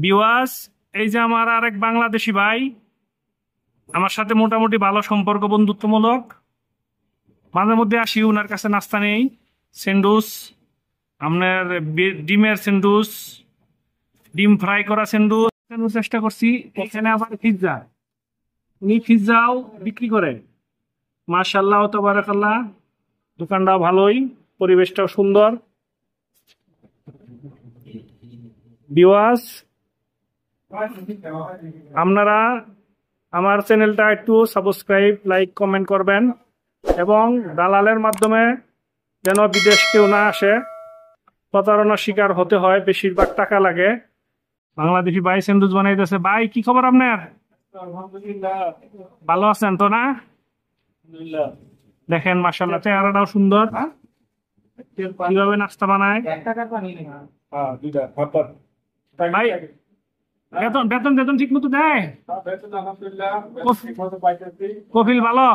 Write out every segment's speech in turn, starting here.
বিওয়াস, এই যে আমার আরেক বাংলাদেশি ভাই, আমার সাথে মোটামুটি ভালো সম্পর্ক, বন্ধুত্বমূলক। মাঝে মধ্যে আসি, ওনার কাছে নাস্তা নেই। স্যান্ডউইচ, আপনার ডিমের স্যান্ডউইচ, ডিম ফ্রাই করা স্যান্ডউইচ চেষ্টা করছি। এখানে আবার পিৎজা, উনি পিৎজাও বিক্রি করে। মাশাআল্লাহ তাবারাকাল্লাহ, দোকানটাও ভালোই, পরিবেশটাও সুন্দর। বিওয়াস, আপনারা আমার চ্যানেলটা একটু সাবস্ক্রাইব, লাইক, কমেন্ট করবেন এবং দালালের মাধ্যমে যেন বিদেশ কেউ না আসে, প্রতারণার শিকার হতে হয়, বেশিরভাগ টাকা লাগে। বাংলাদেশি ভাই স্যান্ডউইচ বানাইতেছে। ভাই, কি খবর আপনার? ভালো আছেন তো না? দেখেন মাশাআল্লাহ, চেহারাটাও সুন্দর। কিভাবে নাস্তা বানায় ভাই? বেতন বেতন বেতন ঠিক মতো দেয়? কফিল ভালো?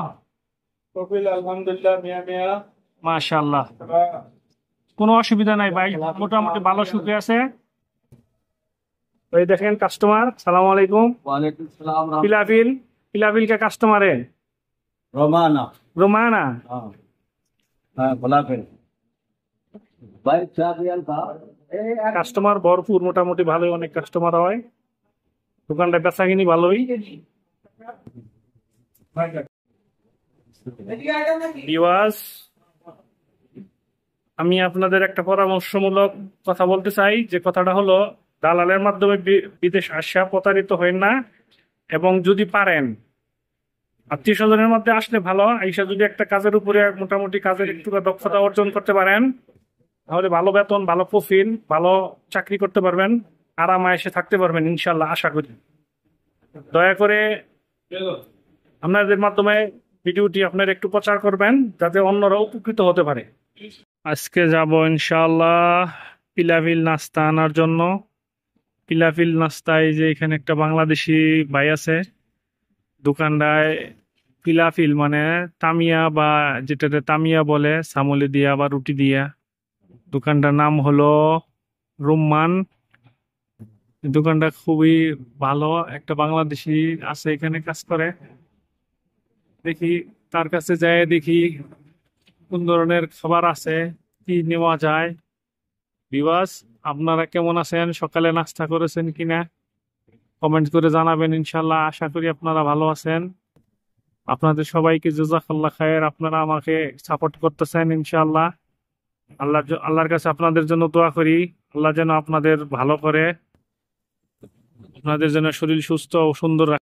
মাশাআল্লাহ, কোনো অসুবিধা নাই ভাই, মোটামুটি ভালো সুখে আছে। ওই দেখেন কাস্টমার। সালাম আলাইকুম। वालेकुम सलाम। পিলাফিল, পিলাফিল কে কাস্টমারে रोमाना। रोमाना। हाँ हाँ, फलाफिल भाई चाबियाल का কাস্টমার ভরপুর, মোটামুটি ভালোই, অনেক কাস্টমার হয়। দোকানটা বেচাকিনি ভালোই। ভিউয়ার্স, আমি আপনাদের একটা পরামর্শমূলক কথা বলতে চাই। যে কথাটা হলো, দালালের মাধ্যমে বিদেশ আসা প্রতারিত হবেন না, এবং যদি পারেন আত্মীয় স্বজনের মধ্যে আসলে ভালো। আইসা যদি একটা কাজের উপরে মোটামুটি কাজের একটু দক্ষতা অর্জন করতে পারেন, তাহলে ভালো বেতন, ভালো প্রফিল, ভালো চাকরি করতে পারবেন, আরামায়েশে থাকতে পারবেন ইনশাল্লাহ, আশা করি। দয়া করে আপনাদের মাধ্যমে ভিডিওটি আপনারা একটু প্রচার করবেন, যাতে অন্যরা উপকৃত হতে পারে। আজকে যাব ইনশাআল্লাহ পিলাফিল নাস্তা আনার জন্য। পিলাফিল নাস্তায় যে এখানে একটা বাংলাদেশি ভাই আছে, দোকানটায় পিলাফিল মানে তামিয়া, বা যেটাতে তামিয়া বলে, সামলে দিয়া বা রুটি দিয়া। দোকানটার নাম হলো রুম্মান। দোকানটা খুবই ভালো, একটা বাংলাদেশি আছে এখানে কাজ করে। দেখি তার কাছে যায়, দেখি কোন ধরনের খাবার আছে, কি নেওয়া যায়। বিবাস, আপনারা কেমন আছেন? সকালে নাস্তা করেছেন কিনা কমেন্ট করে জানাবেন ইনশাল্লাহ। আশা করি আপনারা ভালো আছেন। আপনাদের সবাইকে জাযাকাল্লাহ খায়ের, আপনারা আমাকে সাপোর্ট করতেছেন ইনশাল্লাহ। আল্লাহর কাছে আপনাদের জন্য দোয়া করি, আল্লাহ যেন আপনাদের ভালো করে, আপনাদের যেন শরীর সুস্থ ও সুন্দর রাখে।